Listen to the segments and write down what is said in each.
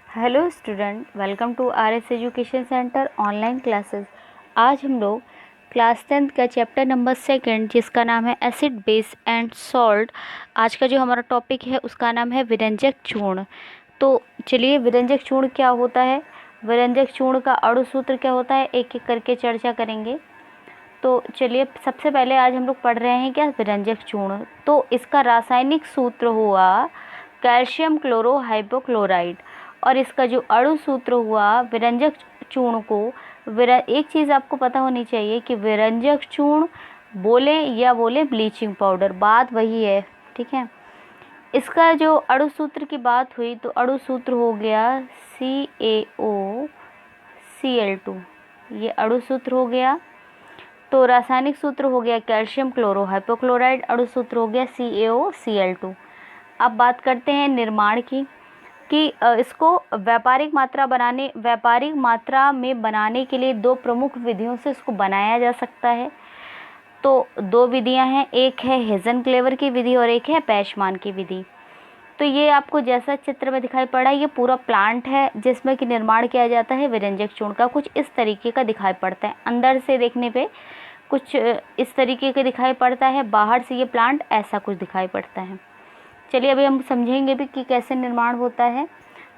Hello student, welcome to R S. Education centre online classes. आज हम लोग क्लास 10th का चैप्टर नंबर 2 जिसका नाम है एसिड बेस एंड सॉल्ट। आज का जो हमारा टॉपिक है उसका नाम है विरंजक चूर्ण। तो चलिए, विरंजक चूर्ण क्या होता है, विरंजक चूर्ण का अणु सूत्र क्या होता है, एक एक करके चर्चा करेंगे। तो चलिए, सबसे पहले आज हम लोग पढ़ रहे हैं क्या, विरंजक चूर्ण। तो इसका रासायनिक सूत्र हुआ कैल्शियम क्लोरो हाइपोक्लोराइड, और इसका जो अणु सूत्र हुआ विरंजक चूर्ण को एक चीज़ आपको पता होनी चाहिए कि विरंजक चूर्ण बोले या बोले ब्लीचिंग पाउडर, बात वही है, ठीक है। इसका जो अणु सूत्र की बात हुई तो अणु सूत्र हो गया CaOCl2, ये अणु सूत्र हो गया। तो रासायनिक सूत्र हो गया कैल्शियम क्लोरो हाइपोक्लोराइड, अणु सूत्र हो गया CaOCl2। अब बात करते हैं निर्माण की कि इसको व्यापारिक मात्रा में बनाने के लिए दो प्रमुख विधियों से इसको बनाया जा सकता है। तो दो विधियां हैं, एक है हेज़नक्लेवर की विधि और एक है बैचमान की विधि। तो ये आपको जैसा चित्र में दिखाई पड़ा है, ये पूरा प्लांट है जिसमें कि निर्माण किया जाता है विरंजक चूर्ण का। कुछ इस तरीके का दिखाई पड़ता है, अंदर से देखने पे कुछ इस तरीके का दिखाई पड़ता है, बाहर से ये प्लांट ऐसा कुछ दिखाई पड़ता है। चलिए, अभी हम समझेंगे भी कि कैसे निर्माण होता है।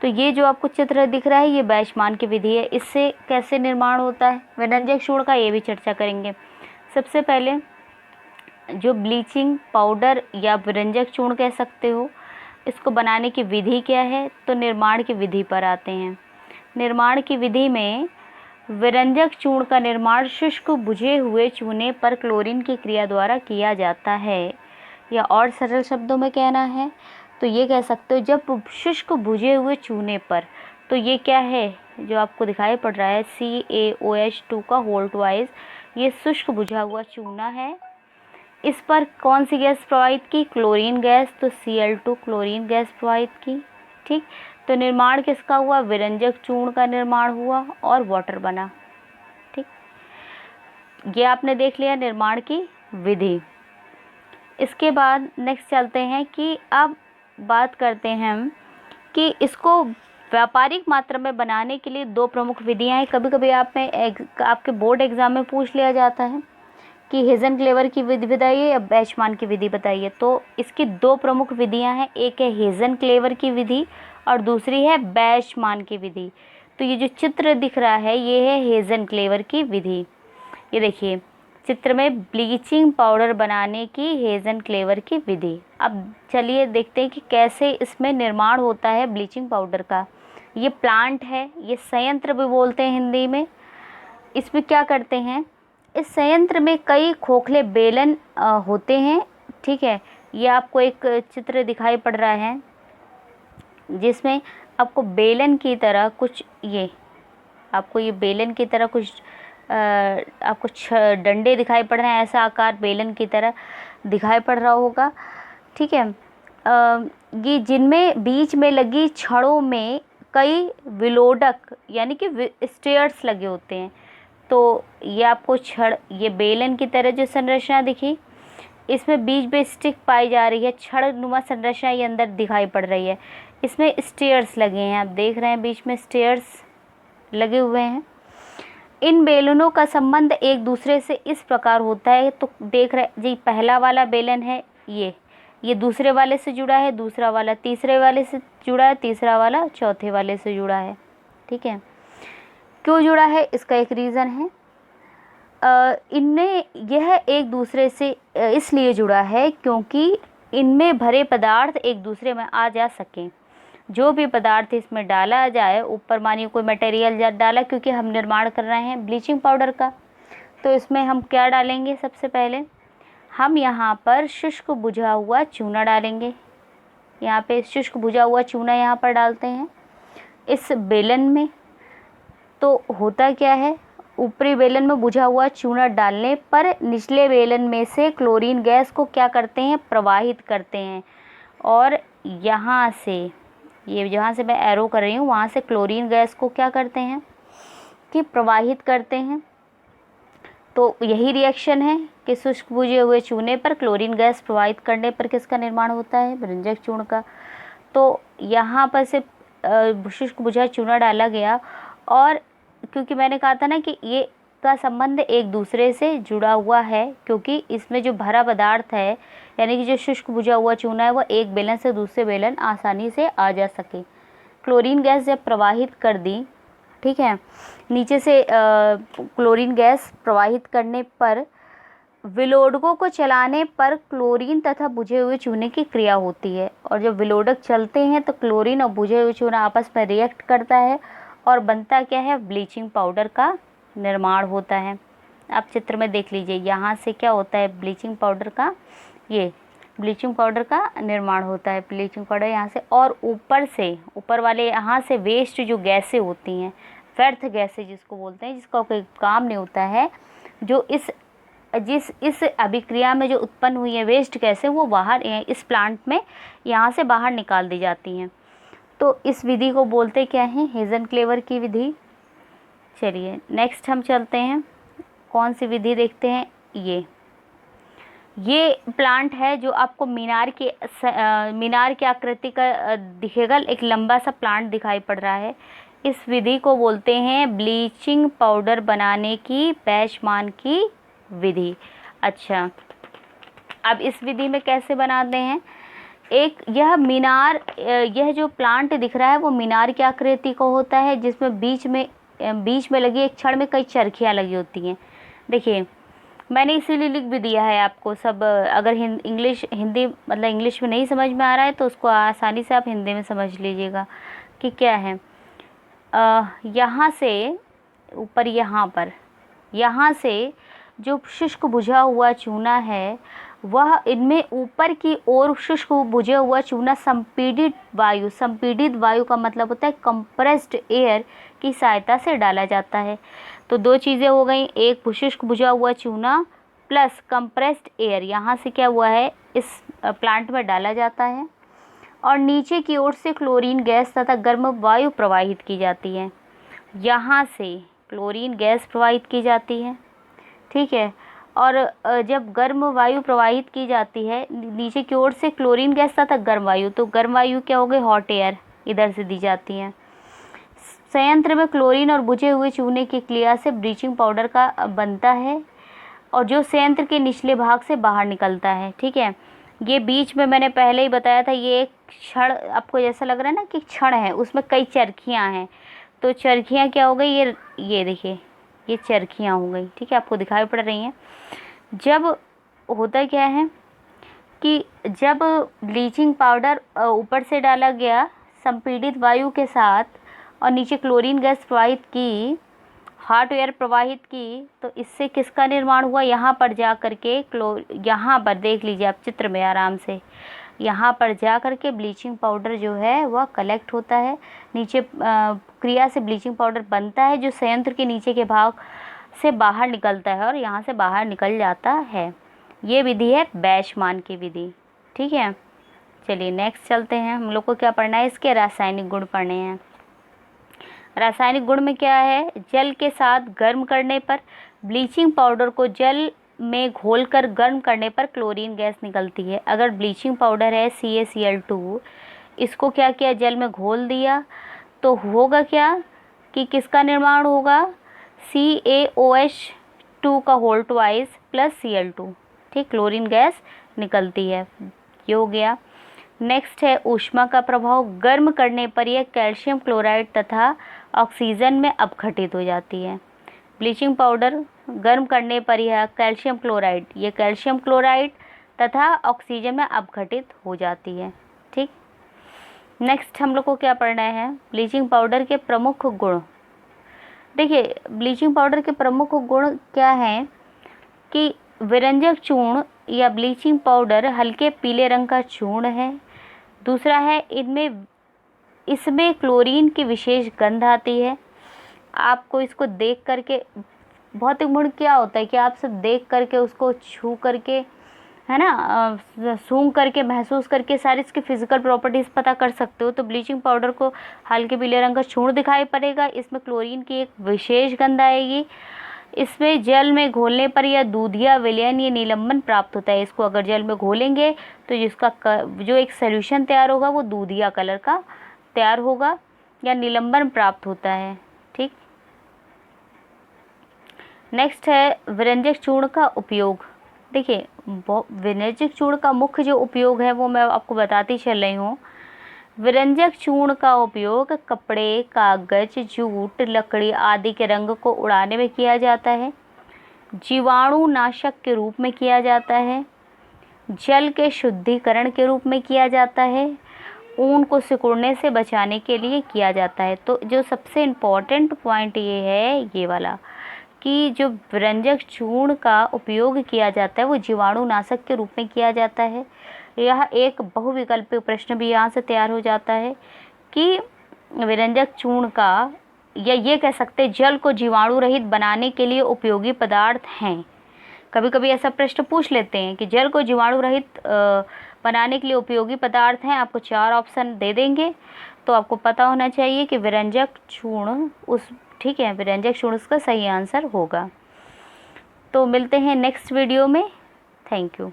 तो ये जो आपको चित्र दिख रहा है ये बैचमान की विधि है, इससे कैसे निर्माण होता है विरंजक चूर्ण का, ये भी चर्चा करेंगे। सबसे पहले जो ब्लीचिंग पाउडर या विरंजक चूर्ण कह सकते हो, इसको बनाने की विधि क्या है, तो निर्माण की विधि पर आते हैं। निर्माण की विधि में विरंजक चूर्ण का निर्माण शुष्क बुझे हुए चूने पर क्लोरीन की क्रिया द्वारा किया जाता है, या और सरल शब्दों में कहना है तो ये कह सकते हो जब शुष्क बुझे हुए चूने पर, तो ये क्या है जो आपको दिखाई पड़ रहा है CaOH2 का होल ट्वाइस, ये शुष्क बुझा हुआ चूना है। इस पर कौन सी गैस प्रवाहित की, क्लोरीन गैस, तो Cl2 क्लोरीन गैस प्रवाहित की, ठीक। तो निर्माण किसका हुआ, विरंजक चूर्ण का निर्माण हुआ और वाटर बना, ठीक। ये आपने देख लिया निर्माण की विधि। इसके बाद नेक्स्ट चलते हैं कि अब बात करते हैं हम कि इसको व्यापारिक मात्रा में बनाने के लिए दो प्रमुख विधियां हैं। कभी कभी आपके बोर्ड एग्जाम में पूछ लिया जाता है कि हेज़नक्लेवर की विधि बताइए या बैचमान की विधि बताइए। तो इसकी दो प्रमुख विधियां हैं, एक है हेज़नक्लेवर की विधि और दूसरी है बैचमान की विधि। तो ये जो चित्र दिख रहा है ये है हेज़नक्लेवर की विधि। ये देखिए चित्र में ब्लीचिंग पाउडर बनाने की हेज़नक्लेवर की विधि। अब चलिए देखते हैं कि कैसे इसमें निर्माण होता है ब्लीचिंग पाउडर का। ये प्लांट है, ये संयंत्र भी बोलते हैं हिंदी में। इसमें क्या करते हैं, इस संयंत्र में कई खोखले बेलन होते हैं, ठीक है। ये आपको एक चित्र दिखाई पड़ रहा है जिसमें आपको बेलन की तरह कुछ बेलन की तरह कुछ आपको डंडे दिखाई पड़ रहे हैं, ऐसा आकार बेलन की तरह दिखाई पड़ रहा होगा, ठीक है। ये जिनमें बीच में लगी छड़ों में कई विलोडक यानी कि स्टेयर्स लगे होते हैं। तो ये आपको ये बेलन की तरह जो संरचना दिखी, इसमें बीच में स्टिक पाई जा रही है, छड़ नुमा संरचना ये अंदर दिखाई पड़ रही है। इसमें स्टेयर्स लगे हैं, आप देख रहे हैं बीच में स्टेयर्स लगे हुए हैं। इन बेलनों का संबंध एक दूसरे से इस प्रकार होता है, तो देख रहे जी, पहला वाला बेलन है ये दूसरे वाले से जुड़ा है, दूसरा वाला तीसरे वाले से जुड़ा है, तीसरा वाला चौथे वाले से जुड़ा है, ठीक है। क्यों जुड़ा है, इसका एक रीज़न है। इनमें यह एक दूसरे से इसलिए जुड़ा है क्योंकि इनमें भरे पदार्थ एक दूसरे में आ जा सकें। जो भी पदार्थ इसमें डाला जाए, ऊपर मानिए कोई मटेरियल डाला, क्योंकि हम निर्माण कर रहे हैं ब्लीचिंग पाउडर का, तो इसमें हम क्या डालेंगे, सबसे पहले हम यहाँ पर शुष्क बुझा हुआ चूना डालेंगे। यहाँ पे शुष्क बुझा हुआ चूना यहाँ पर डालते हैं इस बेलन में। तो होता क्या है, ऊपरी बेलन में बुझा हुआ चूना डालने पर निचले बेलन में से क्लोरीन गैस को क्या करते हैं, प्रवाहित करते हैं। और यहाँ से ये जहाँ से मैं एरो कर रही हूँ वहाँ से क्लोरीन गैस को क्या करते हैं कि प्रवाहित करते हैं। तो यही रिएक्शन है कि शुष्क बुझे हुए चूने पर क्लोरीन गैस प्रवाहित करने पर किसका निर्माण होता है, विरंजक चूर्ण का। तो यहाँ पर से शुष्क बुझा चूना डाला गया, और क्योंकि मैंने कहा था ना कि ये का संबंध एक दूसरे से जुड़ा हुआ है, क्योंकि इसमें जो भरा पदार्थ है यानी कि जो शुष्क बुझा हुआ चूना है वो एक बेलन से दूसरे बेलन आसानी से आ जा सके। क्लोरीन गैस जब प्रवाहित कर दी, ठीक है, नीचे से क्लोरीन गैस प्रवाहित करने पर विलोडकों को चलाने पर क्लोरीन तथा बुझे हुए चूने की क्रिया होती है, और जब विलोडक चलते हैं तो क्लोरीन और बुझे हुए चूना आपस में रिएक्ट करता है और बनता क्या है, ब्लीचिंग पाउडर का निर्माण होता है। आप चित्र में देख लीजिए, यहाँ से क्या होता है, ब्लीचिंग पाउडर का, ये ब्लीचिंग पाउडर का निर्माण होता है। ब्लीचिंग पाउडर यहाँ से, और ऊपर से, ऊपर वाले यहाँ से वेस्ट जो गैसें होती हैं, व्यर्थ गैसें जिसको बोलते हैं, जिसका कोई काम नहीं होता है, जो इस अभिक्रिया में जो उत्पन्न हुई है वेस्ट गैसें, वो बाहर इस प्लांट में यहाँ से बाहर निकाल दी जाती हैं। तो इस विधि को बोलते क्या हैं, हेज़नक्लेवर की विधि। चलिए नेक्स्ट हम चलते हैं, कौन सी विधि देखते हैं। ये प्लांट है जो आपको मीनार की आकृति का दिखेगा, एक लंबा सा प्लांट दिखाई पड़ रहा है। इस विधि को बोलते हैं ब्लीचिंग पाउडर बनाने की बैचमान की विधि। अच्छा, अब इस विधि में कैसे बनाते हैं, यह जो प्लांट दिख रहा है वो मीनार की आकृति को होता है, जिसमें बीच में लगी एक छड़ में कई चरखियाँ लगी होती हैं। देखिए मैंने इसीलिए लिख भी दिया है आपको सब, अगर हिंदी मतलब इंग्लिश में नहीं समझ में आ रहा है तो उसको आसानी से आप हिंदी में समझ लीजिएगा कि क्या है। यहाँ से ऊपर, यहाँ से जो शुष्क बुझा हुआ चूना है वह इनमें ऊपर की ओर शुष्क बुझा हुआ चूना संपीड़ित वायु का मतलब होता है कंप्रेस्ड एयर की सहायता से डाला जाता है। तो दो चीज़ें हो गई, एक शुष्क बुझा हुआ चूना प्लस कंप्रेस्ड एयर यहाँ से क्या हुआ है, इस प्लांट में डाला जाता है, और नीचे की ओर से क्लोरीन गैस तथा गर्म वायु प्रवाहित की जाती है। यहाँ से क्लोरीन गैस प्रवाहित की जाती है, ठीक है, और जब गर्म वायु प्रवाहित की जाती है नीचे की ओर से क्लोरीन गैस तथा गर्म वायु, तो गर्म वायु क्या हो गई, हॉट एयर इधर से दी जाती है। संयंत्र में क्लोरीन और बुझे हुए चूने की क्रिया से ब्लीचिंग पाउडर का बनता है, और जो संयंत्र के निचले भाग से बाहर निकलता है, ठीक है। ये बीच में मैंने पहले ही बताया था, ये एक छड़, आपको जैसा लग रहा है ना कि छड़ है, उसमें कई चरखियाँ हैं, तो चरखियाँ क्या हो गई, ये देखिए ये चरखियाँ हो गई, ठीक है, आपको दिखाई पड़ रही हैं। जब होता क्या है कि जब ब्लीचिंग पाउडर ऊपर से डाला गया संपीड़ित वायु के साथ और नीचे क्लोरीन गैस प्रवाहित की, हॉट एयर प्रवाहित की, तो इससे किसका निर्माण हुआ, यहाँ पर जा कर के यहाँ पर देख लीजिए आप चित्र में आराम से, यहाँ पर जा कर के ब्लीचिंग पाउडर जो है वह कलेक्ट होता है, नीचे क्रिया से ब्लीचिंग पाउडर बनता है जो संयंत्र के नीचे के भाग से बाहर निकलता है और यहाँ से बाहर निकल जाता है। ये विधि है बैचमान की विधि, ठीक है। चलिए नेक्स्ट चलते हैं, हम लोग को क्या पढ़ना है, इसके रासायनिक गुण पढ़ने हैं। रासायनिक गुण में क्या है, जल के साथ गर्म करने पर ब्लीचिंग पाउडर को जल में घोलकर गर्म करने पर क्लोरीन गैस निकलती है। अगर ब्लीचिंग पाउडर है CaCl2, इसको क्या किया, जल में घोल दिया, तो होगा क्या कि किसका निर्माण होगा, CaOH2 का होल ट्वाइस प्लस Cl2, ठीक, क्लोरीन गैस निकलती है, ये हो गया। नेक्स्ट है ऊष्मा का प्रभाव, गर्म करने पर यह कैल्शियम क्लोराइड तथा ऑक्सीजन में अपघटित हो जाती है। ब्लीचिंग पाउडर गर्म करने पर यह कैल्शियम क्लोराइड तथा ऑक्सीजन में अपघटित हो जाती है, ठीक। नेक्स्ट हम लोग को क्या पढ़ना है, ब्लीचिंग पाउडर के प्रमुख गुण। देखिए ब्लीचिंग पाउडर के प्रमुख गुण क्या हैं कि विरंजक चूर्ण या ब्लीचिंग पाउडर हल्के पीले रंग का चूर्ण है। दूसरा है इसमें क्लोरीन की विशेष गंध आती है। आपको इसको देख करके, भौतिक गुण क्या होता है कि आप सब देख करके उसको छू करके, है ना, सूंघ करके, महसूस करके सारी इसकी फिजिकल प्रॉपर्टीज़ पता कर सकते हो। तो ब्लीचिंग पाउडर को हल्के पीले रंग का चूर्ण दिखाई पड़ेगा, इसमें क्लोरीन की एक विशेष गंध आएगी, इसमें जल में घोलने पर यह दूधिया विलयन या निलंबन प्राप्त होता है। इसको अगर जल में घोलेंगे तो जो एक सॉल्यूशन तैयार होगा वो दूधिया कलर का तैयार होगा। या निलंबन प्राप्त होता है। ठीक, नेक्स्ट है विरंजक चूर्ण का उपयोग। देखिए विरंजक चूर्ण का मुख्य जो उपयोग है वो मैं आपको बताती चल रही हूँ। विरंजक चूर्ण का उपयोग कपड़े, कागज, जूट, लकड़ी आदि के रंग को उड़ाने में किया जाता है, जीवाणुनाशक के रूप में किया जाता है, जल के शुद्धिकरण के रूप में किया जाता है, ऊन को सिकुड़ने से बचाने के लिए किया जाता है। तो जो सबसे इम्पॉर्टेंट पॉइंट ये है ये वाला कि जो विरंजक चूर्ण का उपयोग किया जाता है वो जीवाणुनाशक के रूप में किया जाता है। यह एक बहुविकल्पीय प्रश्न भी यहाँ से तैयार हो जाता है कि विरंजक चूर्ण का, या ये कह सकते हैं जल को जीवाणु रहित बनाने के लिए उपयोगी पदार्थ हैं। कभी कभी ऐसा प्रश्न पूछ लेते हैं कि जल को जीवाणु रहित बनाने के लिए उपयोगी पदार्थ हैं, आपको 4 ऑप्शन दे देंगे, तो आपको पता होना चाहिए कि विरंजक चूर्ण ठीक है, विरंजक चूर्ण उसका सही आंसर होगा। तो मिलते हैं नेक्स्ट वीडियो में। Thank you.